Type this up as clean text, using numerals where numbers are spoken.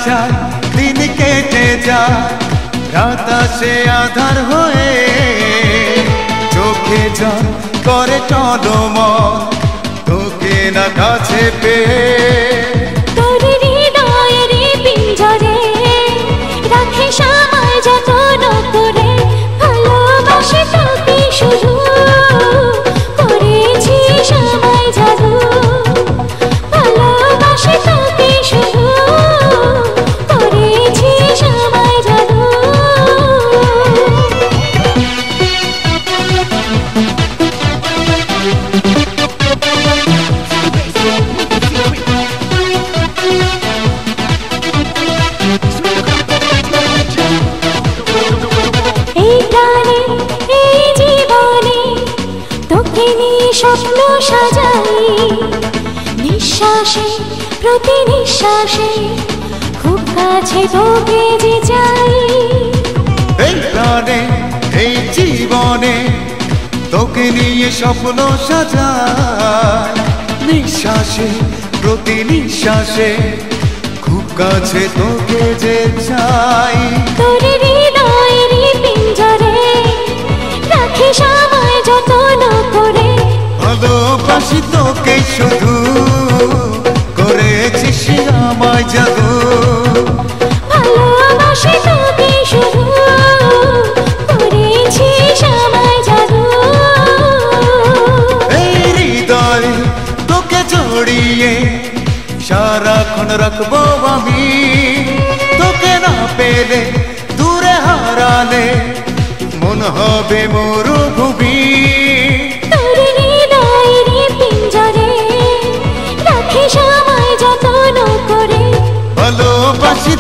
যায় দিন কেটে যায় রাত আসে আধার হয়ে চোখে জল করে টলমল তোকে না কাছে পেয়ে তোর হৃদয়ের পিঞ্জরে রাখে সময় যতন করে ভালোবাসি তোকে শুধু করেছি সময় জাদু ভালোবাসি তোকে শুধু করেছি সময় জাদু স্বপ্ন সাজাই নিঃশ্বাসে প্রতি নিঃশ্বাসে খুব কাছে তোকে যে চাই এই প্রাণে এই জীবনে তোকে নিয়ে স্বপ্ন সাজাই নিঃশ্বাসে প্রতি নিঃশ্বাসে খুব কাছে তোকে যে চাই তোর হৃদয়ের পিঞ্জরে রাখি সময় যতন করে ভালোবাসি তোকে শুধু করেছিস আমায় জাদু ভালোবাসি তোকে শুধু করেছিস আমায় জাদু এই হৃদয়ে তোকে জড়িয়ে সারাক্ষণ রাখবো আমি তোকে না পেলে দূরে হারালে মন হবে মরুভূমি সময় যতন করে ভালোবাসি